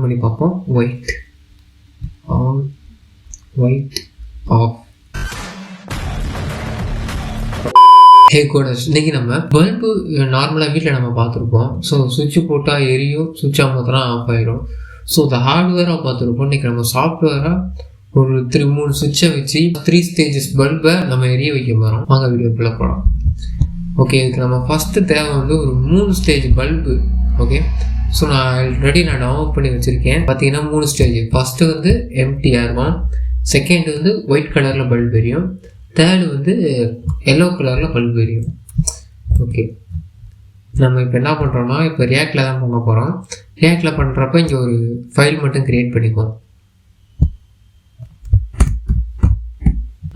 பண்ணி பார்ப்போம். White on, white off. Hey coders, இன்றைக்கி நம்ம பல்பு நார்மலாக வீட்டில் நம்ம பார்த்துருப்போம். ஸோ சுவிட்சு போட்டால் எரியும், சுவிட்ச் ஆஃப் ஆஃப் ஆகிடும். ஸோ இந்த ஹார்ட்வேராக பார்த்துருப்போம். இன்றைக்கி நம்ம சாஃப்ட்வேராக ஒரு 3 சுவிட்சை வச்சு 3 ஸ்டேஜஸ் பல்பை நம்ம எரிய வைக்க போகிறோம். வாங்க வீடியோக்குள்ளே போகலாம். ஓகே, இதுக்கு நம்ம ஃபஸ்ட்டு தேவை வந்து ஒரு 3 ஸ்டேஜ் பல்பு. ஓகே, ஸோ நான் ஆல்ரெடி டவுன்லோட் பண்ணி வச்சுருக்கேன். பார்த்தீங்கன்னா 3 ஸ்டேஜ். ஃபஸ்ட்டு வந்து எம்டியாக இருக்கும், செகண்ட் வந்து ஒயிட் கலரில் பல்ப் எரியும், தேர்டு வந்து எல்லோ கலரில் பல்ப் எரியும். ஓகே, நம்ம இப்போ என்ன பண்ணுறோன்னா, இப்போ ரியாக்டில் தான் பண்ண போகிறோம். ரியாக்டில் பண்ணுறப்ப இங்கே ஒரு ஃபைல் மட்டும் க்ரியேட் பண்ணிக்குவோம்.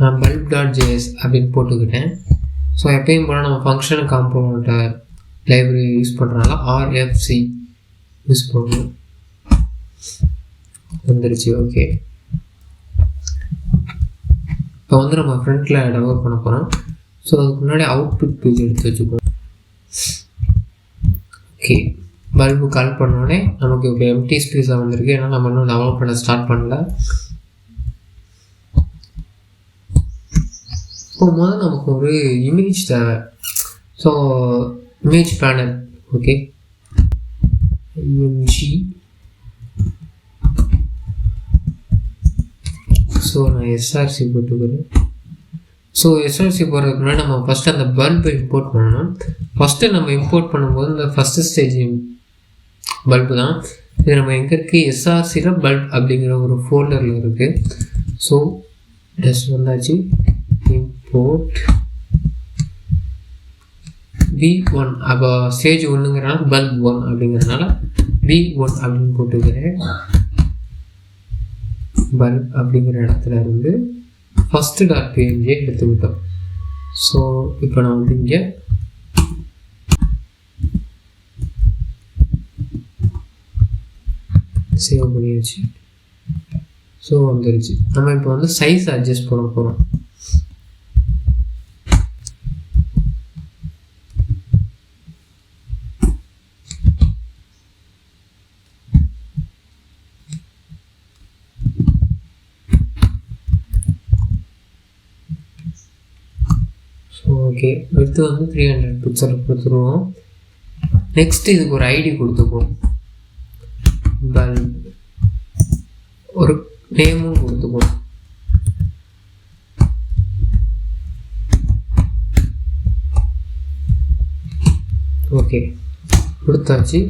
நான் bulb.js அப்படின்னு போட்டுக்கிட்டேன். ஸோ எப்பயும் போல் நம்ம ஃபங்க்ஷன் காம்போனண்ட்டை லைப்ரரி யூஸ் பண்ணுறதுனால RFC யூஸ் பண்ணணும். வந்துருச்சு. ஓகே, இப்போ வந்து நம்ம ஃப்ரண்ட்டில் டெவலப் பண்ண போகிறோம். ஸோ அதுக்கு முன்னாடி அவுட்புட் பேஜ் எடுத்து வச்சுக்குவோம். ஓகே, பல்பு கால் பண்ணோடனே நமக்கு இப்போ எம்டி ஸ்பேஸாக வந்திருக்கு. ஏன்னா நம்ம இன்னும் டெவலப் பண்ண ஸ்டார்ட் பண்ணல. இப்போ முதல்ல நமக்கு ஒரு இமேஜ் தேவை. So image panel. Okay, EMG. So நான் எஸ்ஆர்சி போட்டுக்கிறேன். ஸோ எஸ்ஆர்சி போடுறதுக்கு முன்னாடி நம்ம ஃபஸ்ட்டு அந்த பல்பை இம்போர்ட் பண்ணணும். ஃபஸ்ட்டு நம்ம இம்போர்ட் பண்ணும்போது இந்த ஃபஸ்ட்டு ஸ்டேஜ் பல்பு தான் இது. நம்ம எங்கே இருக்குது, எஸ்ஆர்சியில் பல்ப் அப்படிங்கிற ஒரு ஃபோல்டரில் இருக்குது. ஸோ டெஸ்ட் வந்தாச்சு. Import V1. அப்போ ஸ்டேஜ் 1ங்கிறனால பல்ப் 1 அப்படிங்கிறதுனால V1 அப்படின்னு போட்டுக்கிறேன். பல்ப் அப்படிங்கிற இடத்துல இருந்து ஃபஸ்ட்டு .png எடுத்துக்கிட்டோம். ஸோ இப்போ நான் வந்து இங்கே சேவ் பண்ணியாச்சு. ஸோ வந்துருச்சு. நம்ம இப்போ வந்து சைஸ் அட்ஜஸ்ட் பண்ண போகிறோம். ஓகே, எடுத்து வந்து 300 பிக்சல் கொடுத்துருவோம். நெக்ஸ்ட்டு இதுக்கு ஒரு ஐடி கொடுத்துக்குவோம். பல்ப் ஒரு நேமும் கொடுத்துக்குவோம். ஓகே, கொடுத்தாச்சு.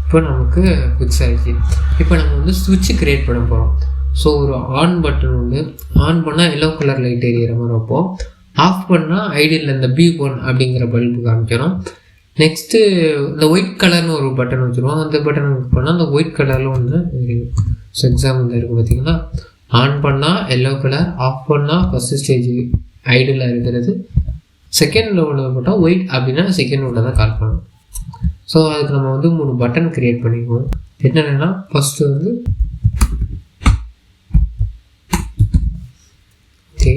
இப்போ நமக்கு ஃபிக்ஸ் ஆகிடுச்சு. இப்போ நம்ம வந்து ஸ்விட்சு க்ரியேட் பண்ண போகிறோம். ஸோ ஒரு ஆன் பட்டன் ஒன்று ஆன் பண்ணால் எல்லோ கலர் லைட் எரியிற மாதிரி வைப்போம். ஆஃப் பண்ணால் ஐடியில் இந்த B1 அப்படிங்கிற பல்பு காமிக்கணும். நெக்ஸ்ட்டு இந்த ஒயிட் கலர்னு ஒரு பட்டன் வச்சுருவோம். அந்த பட்டன் ஒர்க் பண்ணால் அந்த ஒயிட் கலரில் வந்து ஸோ எக்ஸாம்பிள் இருக்குது பார்த்தீங்கன்னா, ஆன் பண்ணால் எல்லோ கலர், ஆஃப் பண்ணால் ஃபஸ்ட்டு ஸ்டேஜ் ஐடியில் இருக்கிறது, செகண்டில் உள்ள போட்டால் ஒயிட் அப்படின்னா செகண்ட் உள்ள தான் கால் பண்ணணும். ஸோ அதுக்கு நம்ம வந்து 3 பட்டன் க்ரியேட் பண்ணிக்குவோம். என்னென்னா ஃபஸ்ட்டு வந்து ஓகே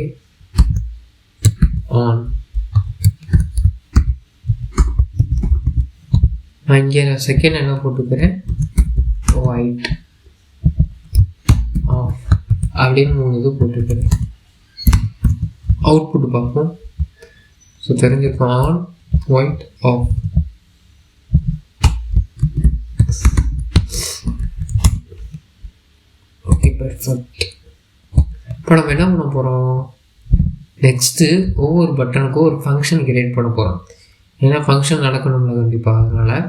ஆன். நான் இங்கே செகண்ட் என்ன போட்டுக்கிறேன், ஒயிட் ஆஃப் அப்படின்னு 3 இது போட்டுக்கிறேன். அவுட்புட் பார்ப்போம். ஸோ தெரிஞ்சிருக்கோம், on, white, off. Okay, perfect. இப்போ நம்ம என்ன பண்ண போகிறோம், நெக்ஸ்ட்டு ஒவ்வொரு பட்டனுக்கும் ஒரு ஃபங்க்ஷன் க்ரியேட் பண்ண போகிறோம். ஏன்னா ஃபங்க்ஷன் நடக்கணும்ல கண்டிப்பாக, அதனால்.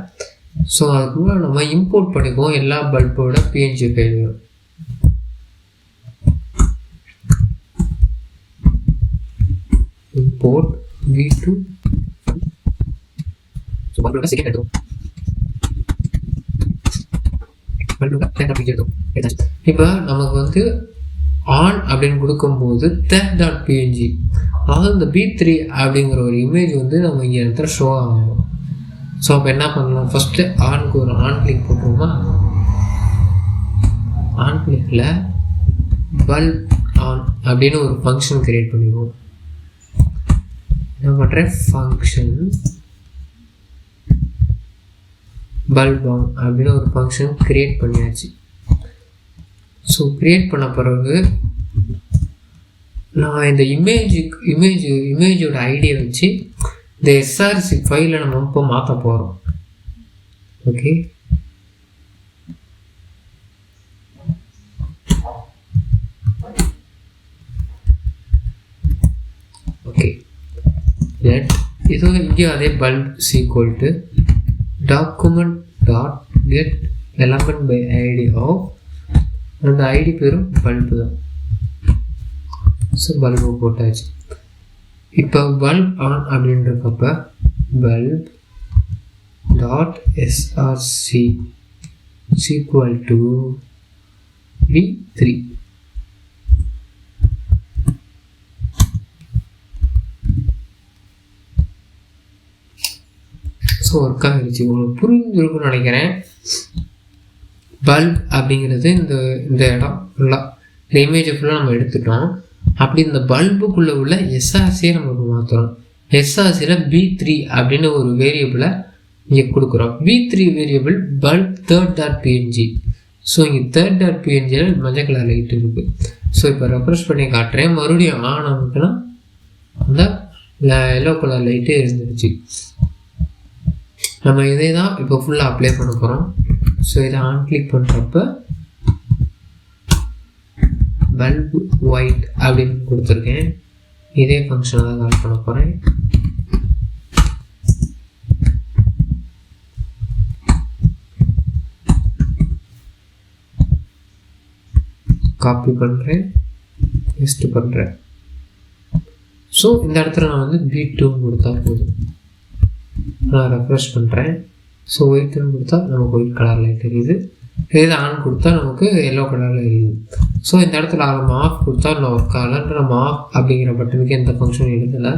ஸோ அதுக்குள்ள நம்ம இம்போர்ட் பண்ணிக்குவோம் எல்லா பல்போட PNG ஃபைலையும். Import V2. ஸோ பல்போட செகண்ட் எடுத்தோம். இப்போ நமக்கு வந்து ஆன் அப்படின்னு கொடுக்கும்போது test.png, அதாவது இந்த B3 அப்படிங்கிற ஒரு இமேஜ் வந்து நம்ம இங்கே இடத்துல ஷோ ஆகும். ஸோ அப்போ என்ன பண்ணலாம், ஃபஸ்ட்டு ஆனுக்கு ஒரு ஆன் கிளிக் போட்டுருவோமா. ஆன் கிளிக்கில் பல்ப் ஆன் அப்படின்னு ஒரு ஃபங்க்ஷன் க்ரியேட் பண்ணிக்குவோம். என்ன பண்ணுறேன், ஃபங்க்ஷன் பல்ப் ஆன் அப்படின்னு ஒரு ஃபங்க்ஷன் க்ரியேட் பண்ணியாச்சு. ஸோ க்ரியேட் பண்ண பிறகு நான் இந்த இமேஜோட ஐடியை வச்சு இந்த எஸ்ஆர்சி ஃபைலை நம்ம இப்போ மாற்ற போகிறோம். ஓகே, ஓகே இதுவும் இங்கேயும் அதே bulb equal to document dot get element by ID of அந்த ஐடி பேரும் பல்பு தான். ஸோ பல்பு போட்டாச்சு. இப்போ பல்ப் ஆன் அப்படின்றப்ப bulb dot SRC equal to V3. So work ஆகிடுச்சு. உங்களுக்கு புரிஞ்சிருக்குன்னு நினைக்கிறேன். பல்ப் அப்படிங்கிறது இந்த இடம் ஃபுல்லாக இந்த இமேஜை ஃபுல்லாக நம்ம எடுத்துட்டோம். அப்படி இந்த பல்புக்குள்ளே உள்ள எஸ்ஆர்சியை நம்ம மாற்றுறோம். எஸ்ஆர்சியில் V3 அப்படின்னு ஒரு வேரியபிளை இங்கே கொடுக்குறோம். V3 variable bulb third.png. So இங்கே third.pngயில் மஞ்சள் கலர் லைட் இருக்குது. ஸோ இப்போ ரெஃப்ரெஷ் பண்ணி காட்டுறேன். மறுபடியும் ஆன் ஆகுதுன்னா அந்த எல்லோ கலர் லைட்டு இருந்துருச்சு. நம்ம இதே தான் இப்போ ஃபுல்லாக அப்ளை பண்ண போகிறோம். ஸோ இதை ஆன் கிளிக் பண்ணுறப்ப பல்ப் ஒயிட் அப்படின்னு கொடுத்துருக்கேன். இதே ஃபங்க்ஷனை தான் கால் பண்ண போகிறேன். காப்பி பண்ணுறேன், பேஸ்ட் பண்ணுறேன். ஸோ இந்த இடத்துல நான் வந்து V2 கொடுத்தா போதும். நான் ரெஃப்ரெஷ் பண்ணுறேன். ஸோ ஒயிட்னு கொடுத்தா நமக்கு ஒயிட் கலர் லைட் தெரியுது. இதே ஆன் கொடுத்தா நமக்கு எல்லோ கலரில் எரியுது. ஸோ இந்த இடத்துல நம்ம ஆஃப் கொடுத்தா நான் ஒர்க் ஆகலன்ற நம்ம ஆஃப் அப்படிங்கிற பட்டனுக்கு எந்த ஃபங்க்ஷன் எழுதலை.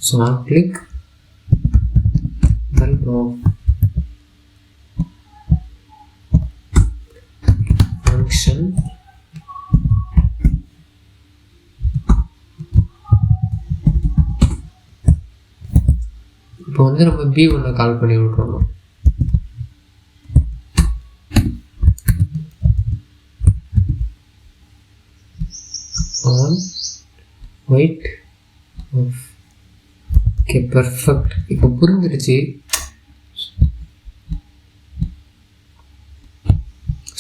So on click bulb off function. இப்போ வந்து நம்ம B1 கால் பண்ணி விட்றோம். On white off. Okay, perfect. இப்போ புரிஞ்சிருச்சு.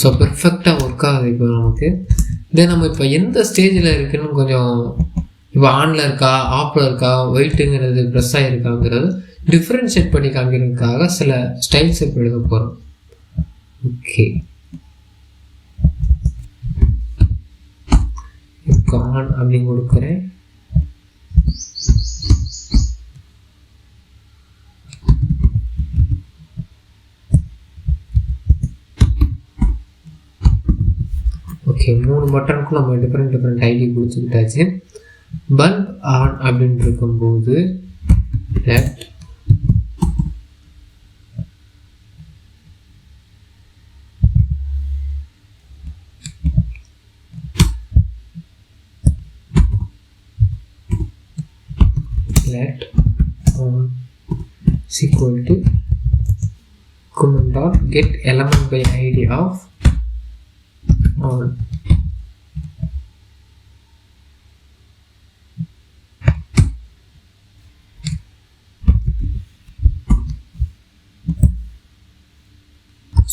ஸோ பெர்ஃபெக்டாக ஒர்க் ஆகுது இப்போ நமக்கு. தென் நம்ம இப்போ எந்த ஸ்டேஜில் இருக்குன்னு கொஞ்சம் இப்போ ஆனில் இருக்கா ஆஃபில் இருக்கா ஒயிட்டுங்கிறது ப்ரெஸ் ஆகிருக்காங்கிறது டிஃப்ரென்ஷியேட் பண்ணி காமிக்கிறதுக்காக சில ஸ்டைல்ஸ் இப்போ எழுத போகிறோம். ஓகே, ஆன் அப்படின்னு கொடுக்குறேன். ஓகே, 3 பட்டனுக்கும் நம்ம டிஃப்ரெண்ட் ஐடி கொடுத்துக்கிட்டாச்சு. பல்ப் ஆன் அப்படின்னு இருக்கும்போது left let on is equal to command dot get element by id of on.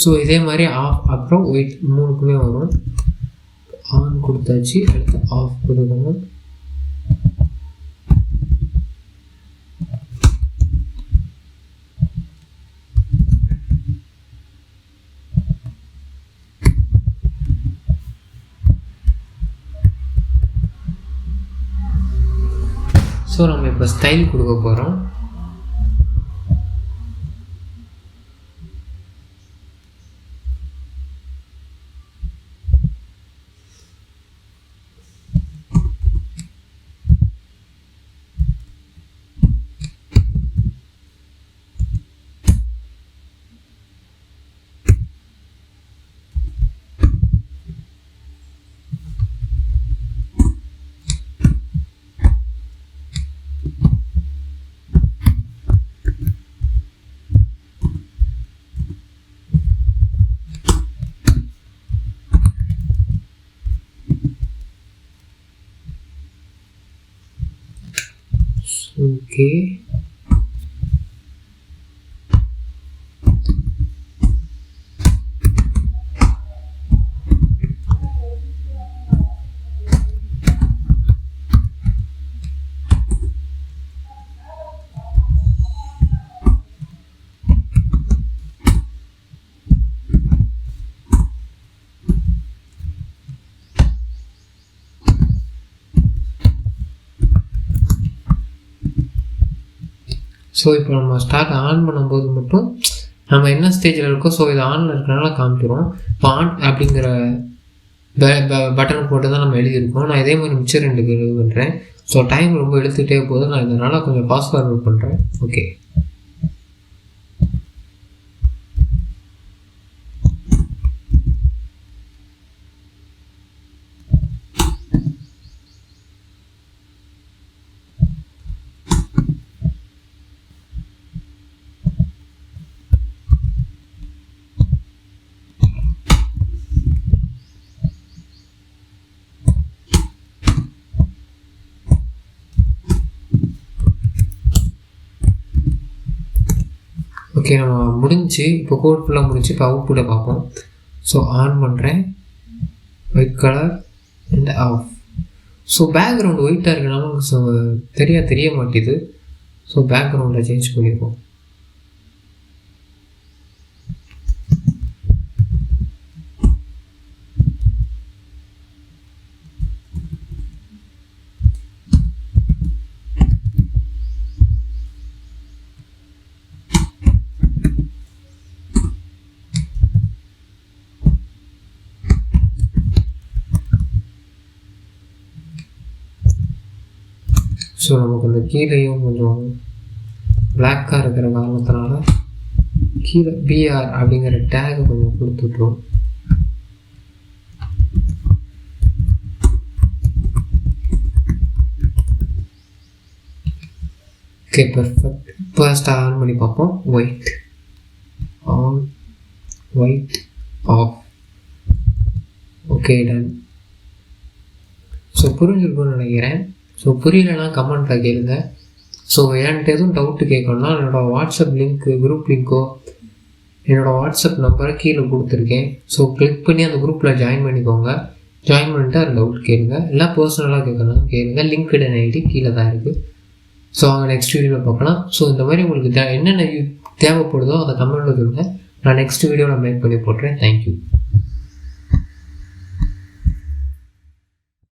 So இதே மாதிரி ஆஃப் அப்புறம் ஒயிட் 3க்குமே வரும். ஆன் கொடுத்தாச்சு, அடுத்து ஆஃப் கொடுக்கணும். ஸோ நம்ம இப்போ ஸ்டைல் கொடுக்க போகிறோம். ஓகே, ஸோ இப்போ நம்ம ஸ்டார்ட் ஆன் பண்ணும்போது மட்டும் நம்ம என்ன ஸ்டேஜில் இருக்கோம், ஸோ இது ஆனில் இருக்கிறனால காமிக்கிறோம். இப்போ ஆன் அப்படிங்கிற பட்டன் போட்டு தான் நம்ம எழுதியிருக்கோம். நான் இதே மாதிரி மிச்சம் 2 இது பண்ணுறேன். ஸோ டைம் ரொம்ப எடுத்துகிட்டே போகுது, நான் இதனால் கொஞ்சம் ஃபாஸ்ட் ஃபார்வர்ட் பண்ணுறேன். ஓகே, ஓகே நம்ம முடிஞ்சு இப்போ கோட் ஃபுல்லாக முடிஞ்சு இப்போ அவுட்புட்டை பார்ப்போம். ஸோ ஆன் பண்ணுறேன், white colour and half. So background ஒயிட்டாக இருக்கனால ஸோ தெரிய மாட்டேது. ஸோ பேக்ரவுண்டை சேஞ்ச் பண்ணிடுவோம். ஸோ நமக்கு அந்த கீழேயும் கொஞ்சம் பிளாக்காக இருக்கிற காரணத்தினால கீழே பிஆர் அப்படிங்கிற டேகை கொஞ்சம் கொடுத்துட்ருவோம். Okay perfect. ஃபர்ஸ்ட் ஆன் பண்ணி பார்ப்போம். White on, white off. Okay done. So புரிஞ்சிருக்கும்னு நினைக்கிறேன். ஸோ புரியலைன்னா கமெண்ட்டில் கேளுங்க. ஸோ என்கிட்ட எதுவும் டவுட்டு கேட்கணும்னா என்னோடய வாட்ஸ்அப் லிங்க்கு, குரூப் லிங்க்கோ என்னோடய வாட்ஸ்அப் நம்பரை கீழே கொடுத்துருக்கேன். ஸோ கிளிக் பண்ணி அந்த குரூப்பில் ஜாயின் பண்ணிக்கோங்க. ஜாயின் பண்ணிட்டு அந்த டவுட் கேளுங்க. இல்லை பர்சனலாக கேட்கணும் கேளுங்க. லிங்க்டு ஐடி கீழே தான் இருக்குது. ஸோ அவங்க நெக்ஸ்ட் வீடியோவில் பார்க்கலாம். ஸோ இந்த மாதிரி உங்களுக்கு என்னென்ன தேவைப்படுதோ அதை கமெண்ட்டில் சொல்லுங்கள். நான் நெக்ஸ்ட் வீடியோவில் மேக் பண்ணி போட்டுறேன். தேங்க்யூ.